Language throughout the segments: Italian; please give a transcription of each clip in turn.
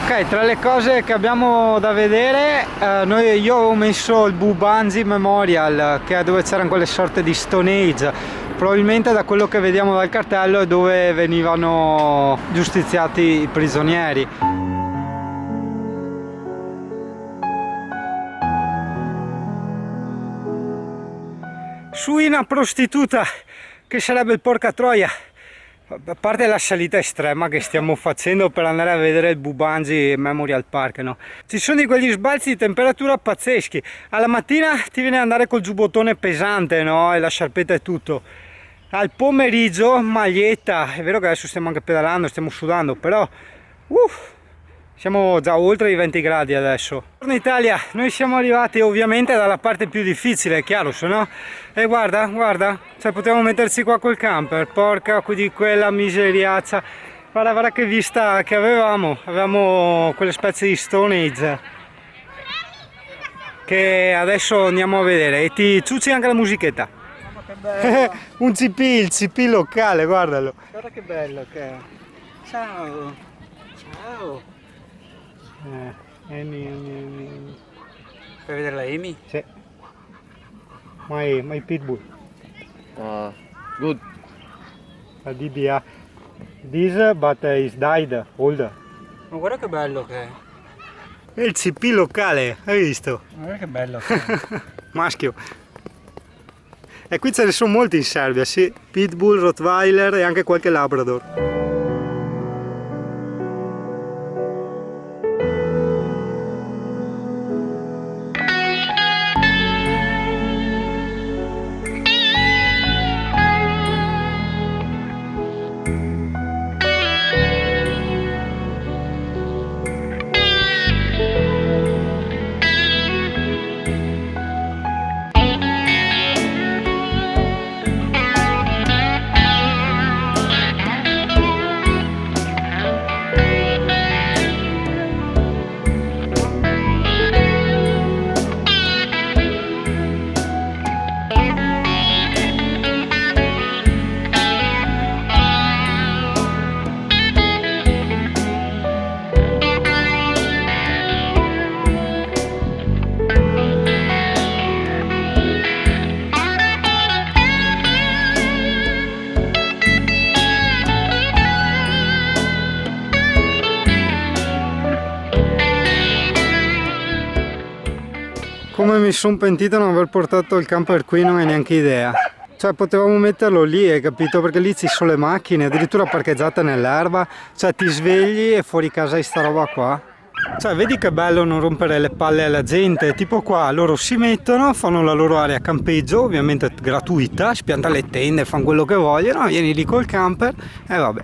Ok, tra le cose che abbiamo da vedere, io avevo messo il Bubanzi Memorial, che è dove c'erano quelle sorte di Stone Age. Probabilmente da quello che vediamo dal cartello è dove venivano giustiziati i prigionieri. Suina prostituta, che sarebbe il porca troia. A parte la salita estrema che stiamo facendo per andare a vedere il Bubanzi Memorial Park, no? Ci sono di quegli sbalzi di temperatura pazzeschi. Alla mattina ti viene ad andare col giubbottone pesante, no? E la sciarpetta e tutto. Al pomeriggio maglietta. È vero che adesso stiamo anche pedalando, stiamo sudando, però siamo già oltre i 20 gradi adesso. In Italia noi siamo arrivati ovviamente dalla parte più difficile, è chiaro, se no. E guarda, cioè potevamo metterci qua col camper, porca di quella miseriaccia. Guarda che vista che avevamo quelle specie di Stone Age che adesso andiamo a vedere e ti ciucci anche la musichetta. Ma che bello! Un CP, il CP locale, guardalo. Guarda che bello che è. Ciao! Ciao! Amy. Fai vedere la Amy? Sì. My pitbull. Good. La DBA. This but is died, older. Ma guarda che bello che è. È il CP locale, hai visto? Guarda che bello che è. Maschio. E qui ce ne sono molti in Serbia, sì. Pitbull, Rottweiler e anche qualche Labrador. Come mi sono pentito non aver portato il camper qui, non hai neanche idea. Cioè potevamo metterlo lì, hai capito? Perché lì ci sono le macchine, addirittura parcheggiate nell'erba. Cioè ti svegli e fuori casa hai sta roba qua. Cioè vedi che bello non rompere le palle alla gente. Tipo qua loro si mettono, fanno la loro area campeggio, ovviamente gratuita, spiantano le tende, fanno quello che vogliono, vieni lì col camper e vabbè.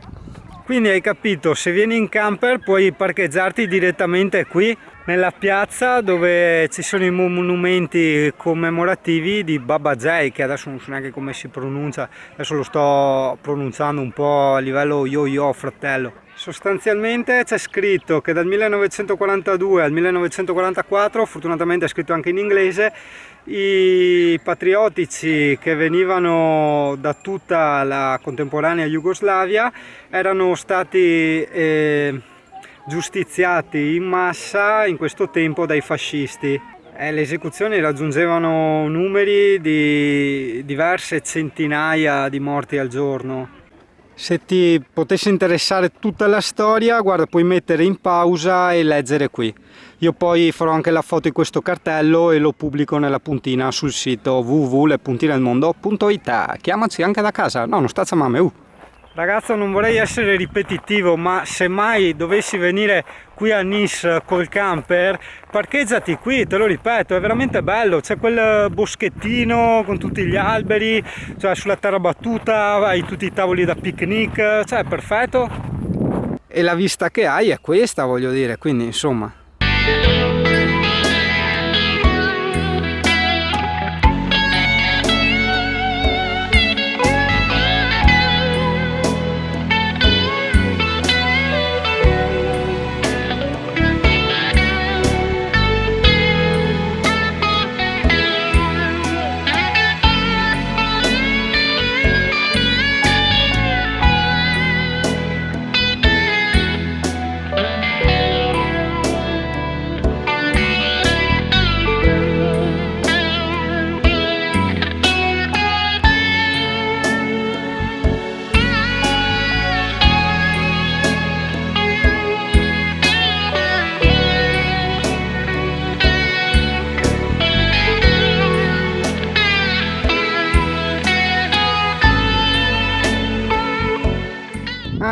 Quindi hai capito, se vieni in camper puoi parcheggiarti direttamente qui nella piazza dove ci sono i monumenti commemorativi di Baba Jai, che adesso non so neanche come si pronuncia, adesso lo sto pronunciando un po' a livello yo-yo fratello. Sostanzialmente c'è scritto che dal 1942 al 1944, fortunatamente è scritto anche in inglese, i patriottici che venivano da tutta la contemporanea Jugoslavia erano stati giustiziati in massa in questo tempo dai fascisti. Le esecuzioni raggiungevano numeri di diverse centinaia di morti al giorno. Se ti potesse interessare tutta la storia, guarda, puoi mettere in pausa e leggere qui. Io poi farò anche la foto di questo cartello e lo pubblico nella puntina sul sito www.lepuntinelmondo.it. Chiamaci anche da casa, no, non sta a mame. Ragazzo, non vorrei essere ripetitivo, ma se mai dovessi venire qui a Nice col camper, parcheggiati qui, te lo ripeto, è veramente bello, c'è quel boschettino con tutti gli alberi, cioè sulla terra battuta, hai tutti i tavoli da picnic, cioè è perfetto. E la vista che hai è questa, voglio dire, quindi insomma.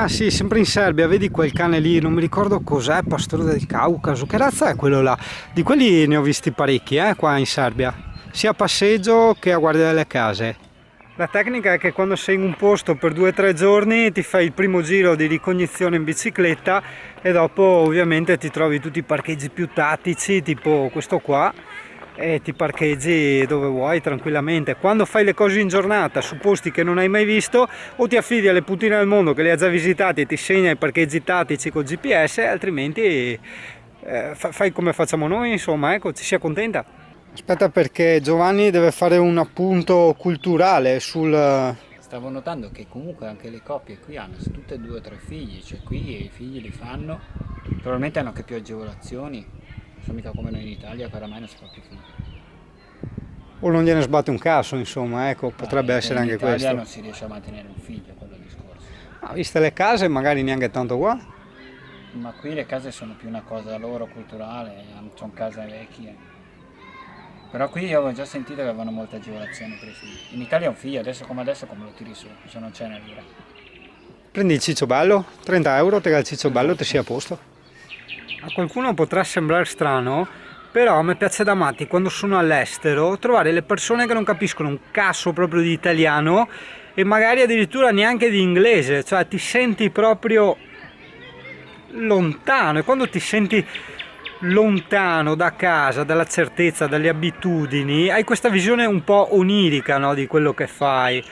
Ah sì, sempre in Serbia, vedi quel cane lì, non mi ricordo cos'è, pastore del Caucaso, che razza è quello là? Di quelli ne ho visti parecchi, qua in Serbia, sia a passeggio che a guardia delle case. La tecnica è che quando sei in un posto per 2 o 3 giorni ti fai il primo giro di ricognizione in bicicletta e dopo ovviamente ti trovi tutti i parcheggi più tattici, tipo questo qua, e ti parcheggi dove vuoi tranquillamente. Quando fai le cose in giornata su posti che non hai mai visto, o ti affidi alle puttine del mondo che le ha già visitati e ti segna i parcheggi tattici col GPS, altrimenti fai come facciamo noi, insomma, ecco, ci si accontenta. Aspetta, perché Giovanni deve fare un appunto culturale sul... Stavo notando che comunque anche le coppie qui hanno tutte 2 o 3 figli, cioè qui i figli li fanno, probabilmente hanno anche più agevolazioni, non sono mica come noi in Italia che oramai non si fa più figli. O non gliene sbatte un caso, insomma, ecco, potrebbe essere anche questo. In Italia non si riesce a mantenere un figlio, quello è il discorso. Viste le case, magari neanche tanto qua. Ma qui le case sono più una cosa loro culturale, sono case vecchie. Però qui io avevo già sentito che avevano molte agevolazioni per i figli. In Italia un figlio, adesso come lo tiri su, se non c'è una lira. Prendi il ciccio bello, 30 euro, te il ciccio bello, te sia a posto. A qualcuno potrà sembrare strano, però a me piace da matti quando sono all'estero trovare le persone che non capiscono un cazzo proprio di italiano e magari addirittura neanche di inglese, cioè ti senti proprio lontano, e quando ti senti lontano da casa, dalla certezza, dalle abitudini, hai questa visione un po' onirica, no, di quello che fai.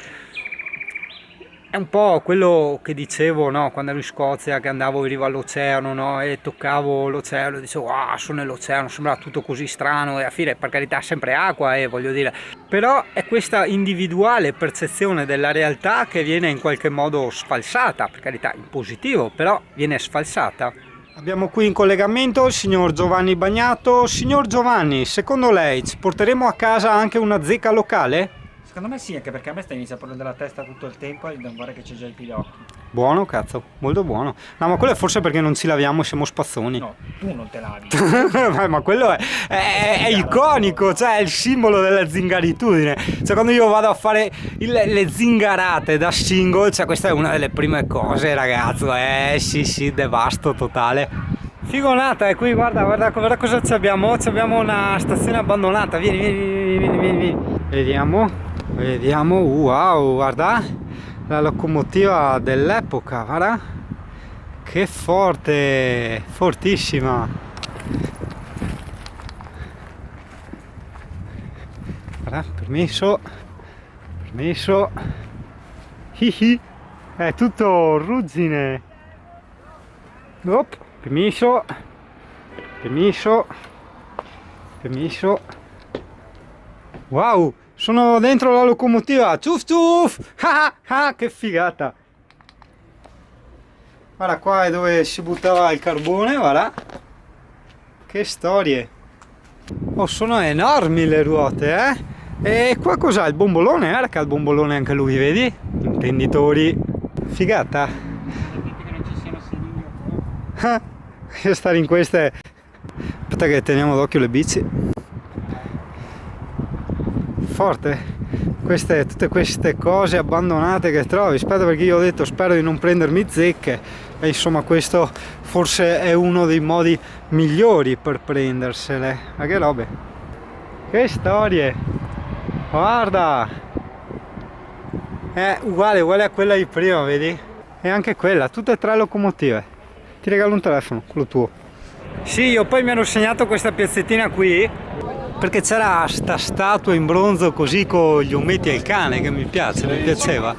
È un po' quello che dicevo, no, quando ero in Scozia, che andavo in riva all'oceano, no, e toccavo l'oceano e dicevo sono nell'oceano, sembrava tutto così strano, e alla fine per carità sempre acqua, voglio dire, però è questa individuale percezione della realtà che viene in qualche modo sfalsata, per carità in positivo, però viene sfalsata. Abbiamo qui in collegamento il signor Giovanni Bagnato. Signor Giovanni, secondo lei ci porteremo a casa anche una zecca locale? Secondo me sì, anche perché a me inizia a prendere la testa tutto il tempo e non guarda che c'è già i pilocchi. Buono, cazzo, molto buono. No, ma quello è forse perché non ci laviamo, siamo spazzoni. No, tu non te lavi. Ma quello è iconico, cioè è il simbolo della zingaritudine. Cioè quando io vado a fare le zingarate da single, cioè questa è una delle prime cose, ragazzo. Sì, devasto totale. Figonata, e qui guarda cosa abbiamo. Abbiamo una stazione abbandonata. Vieni. Vediamo, wow, guarda, la locomotiva dell'epoca, guarda, che forte, fortissima. Guarda, permesso, hihi, è tutto ruggine. Permesso. Wow, sono dentro la locomotiva, ciuf, che figata. Guarda, qua è dove si buttava il carbone, guarda. Che storie. Sono enormi le ruote, E qua cos'ha? Il bombolone? Guarda che ha il bombolone anche lui, vedi? Intenditori. Figata. Che non ci siano sedili Io stare in queste. Aspetta che teniamo d'occhio le bici. Forte. Tutte queste cose abbandonate che trovi. Aspetta, perché io ho detto spero di non prendermi zecche. E insomma questo forse è uno dei modi migliori per prendersele. Ma che robe. Che storie. Guarda. È uguale a quella di prima, vedi? E anche quella, tutte e 3 locomotive. Ti regalo un telefono, quello tuo. Sì, io poi mi ero segnato questa piazzettina qui perché c'era sta statua in bronzo così con gli ometti e il cane che mi piaceva.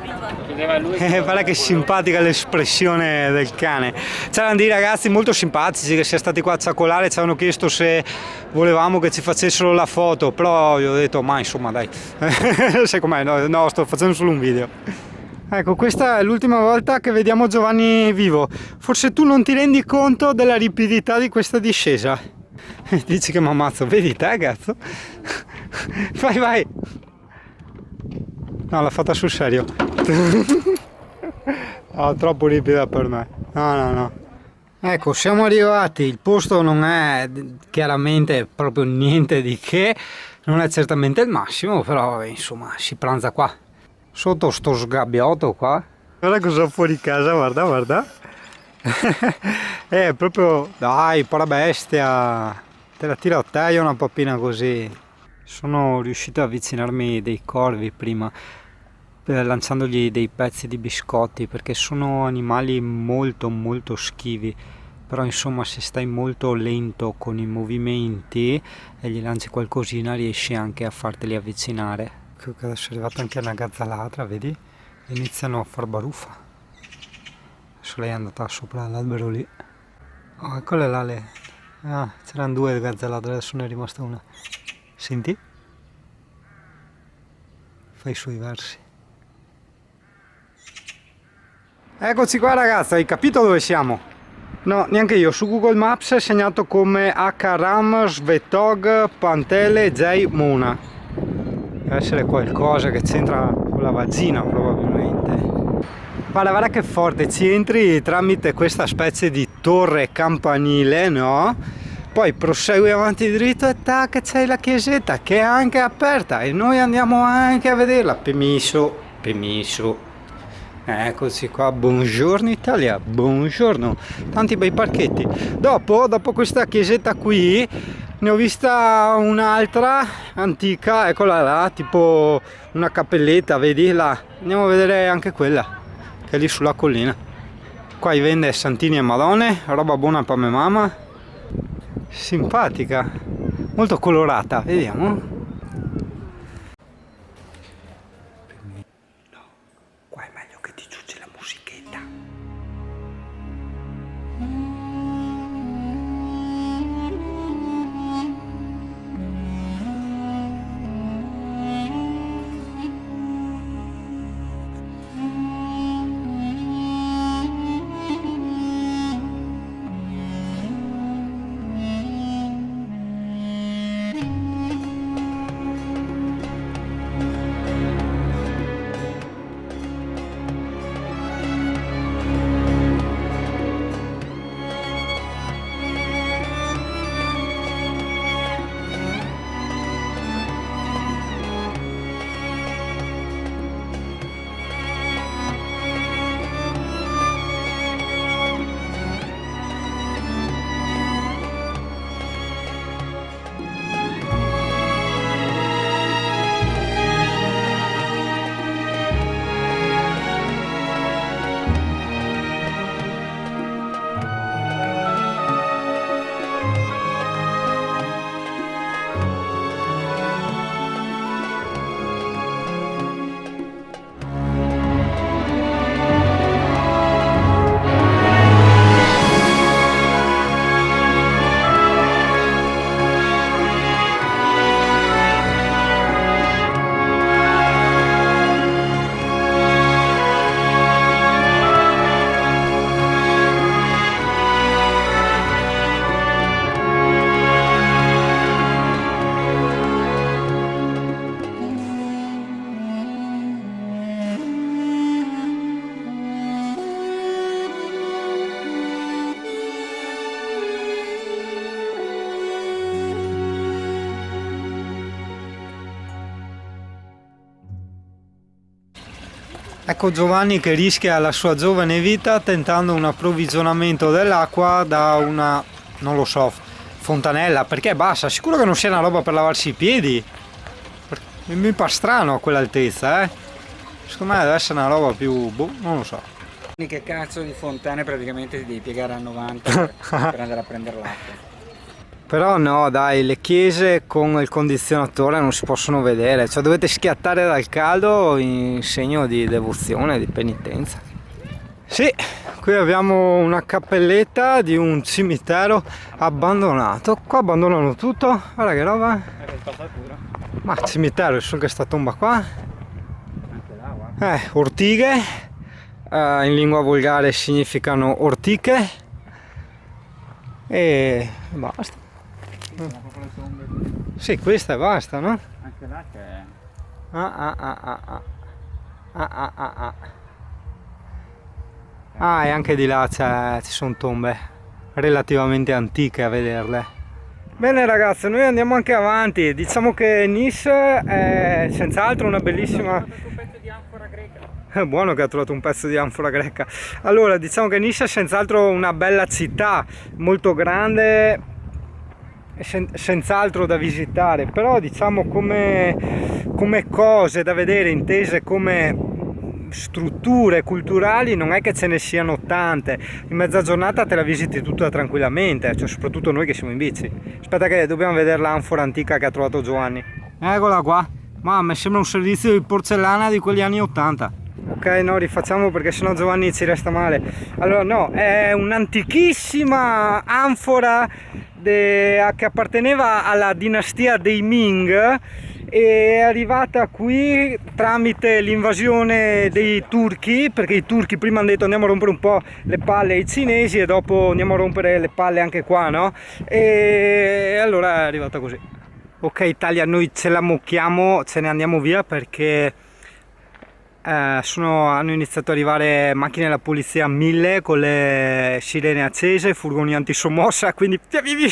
Guarda che simpatica l'espressione del cane. C'erano dei ragazzi molto simpatici che siano stati qua a ciacolare, ci avevano chiesto se volevamo che ci facessero la foto, però io ho detto ma insomma dai, sai com'è, no, sto facendo solo un video. Ecco, questa è l'ultima volta che vediamo Giovanni vivo. Forse tu non ti rendi conto della ripidità di questa discesa. Dici che mi ammazzo, vedi te, cazzo? Vai. No, l'ha fatta sul serio. No, troppo ripida per me. No. Ecco, siamo arrivati. Il posto non è chiaramente proprio niente di che. Non è certamente il massimo, però insomma si pranza qua. Sotto sto sgabbiotto qua, Guarda cosa ho fuori casa, guarda, guarda. È proprio, dai, pora bestia. Te la tiro a te una papina così. Sono riuscito ad avvicinarmi dei corvi prima, lanciandogli dei pezzi di biscotti, perché sono animali molto molto schivi. Però insomma, se stai molto lento con i movimenti e gli lanci qualcosina, riesci anche a farteli avvicinare. Ecco che adesso è arrivata anche una gazzaladra, vedi? Iniziano a far baruffa. Adesso lei è andata sopra l'albero lì. Oh, eccole là le... Ah, c'erano due gazzaladre, adesso ne è rimasta una. Senti? Fai i suoi versi. Eccoci qua ragazzi, hai capito dove siamo? No, neanche io, su Google Maps è segnato come Akaram Svetog Pantele J Mona. Deve essere qualcosa che c'entra con la vagina probabilmente. Guarda, guarda che forte, ci entri tramite questa specie di torre campanile, no? Poi prosegui avanti dritto e tac, c'è la chiesetta che è anche aperta e noi andiamo anche a vederla. Permesso, permesso. Eccoci qua, buongiorno Italia, buongiorno, tanti bei parchetti. Dopo questa chiesetta qui ne ho vista un'altra antica, eccola là, tipo una cappelletta, vedi là, andiamo a vedere anche quella che è lì sulla collina. Qua vende santini e madonne, roba buona per me mamma, simpatica, molto colorata, vediamo. Ecco Giovanni che rischia la sua giovane vita tentando un approvvigionamento dell'acqua da una, non lo so, fontanella, perché è bassa, sicuro che non sia una roba per lavarsi i piedi? Mi pare strano a quell'altezza, secondo me deve essere una roba più, boh, non lo so. Che cazzo di fontane praticamente ti devi piegare a 90 per andare a prendere l'acqua. Però no dai, le chiese con il condizionatore non si possono vedere, cioè dovete schiattare dal caldo in segno di devozione, di penitenza. Sì, qui abbiamo una cappelletta di un cimitero abbandonato, qua abbandonano tutto, guarda che roba. È spazzatura. Ma cimitero, solo che sta tomba qua. Anche là, guarda. Ortighe, in lingua volgare significano ortiche e basta. Sì, questa e basta, no? Anche là c'è. E anche di là ci sono tombe relativamente antiche a vederle. Bene ragazzi, noi andiamo anche avanti. Diciamo che Nice è senz'altro una bellissima... Un pezzo di anfora greca. È buono che ha trovato un pezzo di anfora greca. Allora, diciamo che Nice è senz'altro una bella città, molto grande, senz'altro da visitare, però diciamo come cose da vedere, intese come strutture culturali, non è che ce ne siano tante. In mezza giornata te la visiti tutta tranquillamente, cioè soprattutto noi che siamo in bici. Aspetta che dobbiamo vedere l'anfora antica che ha trovato Giovanni. Eccola qua, ma mi sembra un servizio di porcellana di quegli anni 80. Ok, no, rifacciamo perché sennò Giovanni ci resta male. Allora no, è un'antichissima anfora che apparteneva alla dinastia dei Ming, è arrivata qui tramite l'invasione dei turchi, perché i turchi prima hanno detto andiamo a rompere un po' le palle ai cinesi e dopo andiamo a rompere le palle anche qua, no? E allora è arrivata così. Ok Italia, noi ce la mocchiamo, ce ne andiamo via perché hanno iniziato ad arrivare macchine della polizia 1000 con le sirene accese, furgoni antisommossa, quindi via via via.